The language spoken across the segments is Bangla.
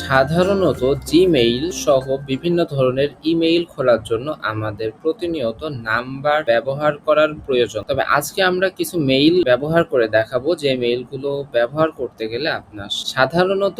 সাধারণত জিমেইল সহ বিভিন্ন ধরনের ইমেইল খোলার জন্য আমাদের প্রতিনিয়ত নাম্বার ব্যবহার করার প্রয়োজন। তবে আজকে আমরা কিছু মেইল ব্যবহার করে দেখাবো যে মেইলগুলো ব্যবহার করতে গেলে আপনার সাধারণত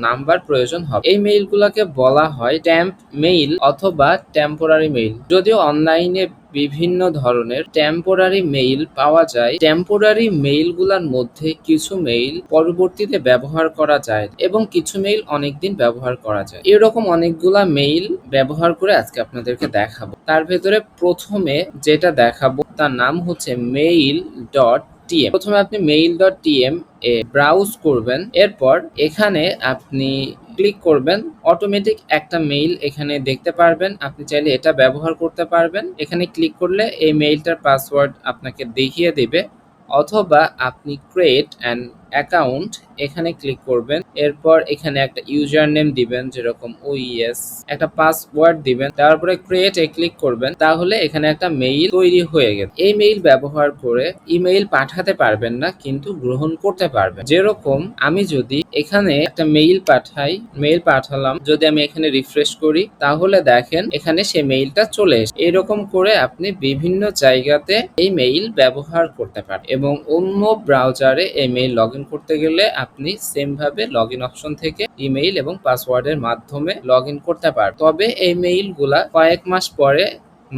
নাম্বার প্রয়োজন হবে। এই মেইলগুলোকে বলা হয় ট্যাম্প মেইল অথবা টেম্পোরারি মেইল। যদিও অনলাইনে বিভিন্ন ধরনের টেম্পোরারি মেইল পাওয়া যায়, টেম্পোরারি মেইলগুলোর মধ্যে কিছু মেইল পরবর্তীতে ব্যবহার করা যায় এবং কিছু মেইল অনেকদিন ব্যবহার করা যায়। এরকম অনেকগুলা মেইল ব্যবহার করে আজকে আপনাদেরকে দেখাবো। তার ভেতরে প্রথমে যেটা দেখাবো তার নাম হচ্ছে mail.tm। প্রথমে আপনি mail.tm এ ব্রাউজ করবেন, এরপর এখানে আপনি ক্লিক করবেন, অটোমেটিক একটা মেইল এখানে দেখতে পারবেন। আপনি চাইলে এটা ব্যবহার করতে পারবেন। এখানে ক্লিক করলে এই মেইলটার পাসওয়ার্ড আপনাকে দেখিয়ে দেবে, অথবা আপনি ক্রিয়েট অ্যান অ্যাকাউন্ট এখানে ক্লিক করবেন। এরপর এখানে একটা ইউজার নেম দিবেন, যেরকম ওইএস, একটা পাসওয়ার্ড দিবেন, তারপরে ক্রিয়েট এ ক্লিক করবেন। তাহলে এখানে একটা মেইল তৈরি হয়ে গেছে। এই মেইল ব্যবহার করে ইমেইল পাঠাতে পারবেন না, কিন্তু গ্রহণ করতে পারবেন। যেরকম আমি যদি এখানে একটা মেইল পাঠাই, মেইল পাঠালাম, যদি আমি এখানে রিফ্রেশ করি তাহলে দেখেন এখানে সে মেইলটা চলে এসেছে। এরকম করে আপনি বিভিন্ন জায়গাতে এই মেইল ব্যবহার করতে পারেন এবং অন্য ব্রাউজারে এই মেইল লগ ইন করতে গেলে আপনি সেম ভাবে লগ ইন অপশন থেকে ইমেইল এবং পাসওয়ার্ডের মাধ্যমে লগ ইন করতে পারবেন। তবে এই মেইলগুলা কয়েক মাস পরে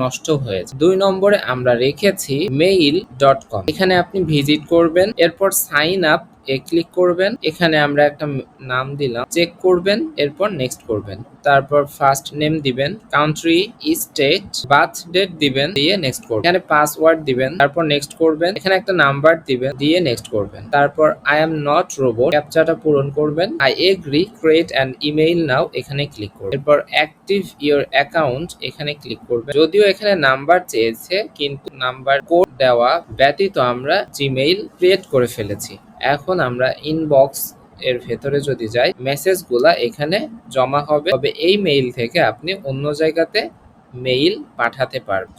নষ্ট হয়েছে। 2 নম্বরে আমরা রেখেছি mail.com। এখানে আপনি ভিজিট করবেন, এরপর সাইন আপ এ ক্লিক করবেন। এখানে আমরা একটা নাম দিলাম, চেক করবেন, এরপর নেক্সট করবেন। তারপর ফার্স্ট নেম দিবেন, কান্ট্রি, স্টেট, বার্থ ডেট দিবেন, দিয়ে নেক্সট করবেন। এখানে পাসওয়ার্ড দিবেন, তারপর নেক্সট করবেন। এখানে একটা নাম্বার দিবেন, দিয়ে নেক্সট করবেন। তারপর আই এম নট রোবট ক্যাপচাটা পূরণ করবেন। I agree, create an email now এখানে ক্লিক করবেন। এরপর অ্যাক্টিভ ইওর অ্যাকাউন্ট এখানে ক্লিক করবেন। যদিও এখানে নাম্বার চেয়েছে, কিন্তু নাম্বার কোড দেওয়া ব্যতীত আমরা জিমেইল ক্রিয়েট করে ফেলেছি। এখন আমরা ইনবক্স এর ভেতরে যদি যাই, মেসেজগুলা এখানে জমা হবে, তবে এই মেইল থেকে আপনি অন্য জায়গাতে মেইল পাঠাতে পারবেন।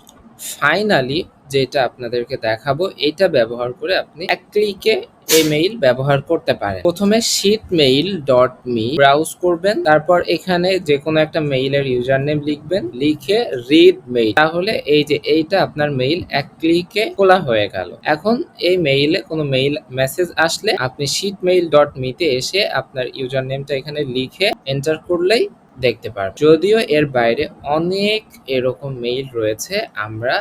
ফাইনালি যেটা আপনাদেরকে দেখাবো, এটা ব্যবহার করে আপনি এক ক্লিকে এই মেইল ব্যবহার করতে পারেন। প্রথমে sheetmail.me ব্রাউজ করবেন, তারপর এখানে যে কোনো একটা মেইলের ইউজার নেম লিখবেন, লিখে রিড মেইল। তাহলে এই যে এইটা আপনার মেইল এক ক্লিকে খোলা হয়ে গেল। এখন এই মেইলে কোনো মেইল মেসেজ আসলে আপনি sheetmail.me তে এসে আপনার ইউজার নেমটা এখানে লিখে এন্টার করলেই দেখতে পারবেন। যদিও এর বাইরে অনেক এরকম মেইল রয়েছে, আমরা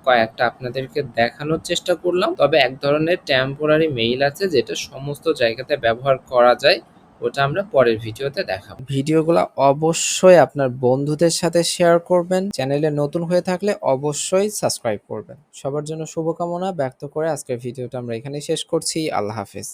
কয়েকটা আপনাদেরকে দেখানোর চেষ্টা করলাম। তবে এক ধরনের টেম্পোরারি মেইল আছে যেটা সমস্ত জায়গাতে ব্যবহার করা যায়, ওটা আমরা পরের ভিডিওতে দেখাবো। ভিডিওগুলো অবশ্যই আপনার বন্ধুদের সাথে শেয়ার করবেন। চ্যানেলে নতুন হয়ে থাকলে অবশ্যই সাবস্ক্রাইব করবেন। সবার জন্য শুভকামনা ব্যক্ত করে আজকের ভিডিওটা আমরা এখানেই শেষ করছি। আল্লাহ হাফেজ।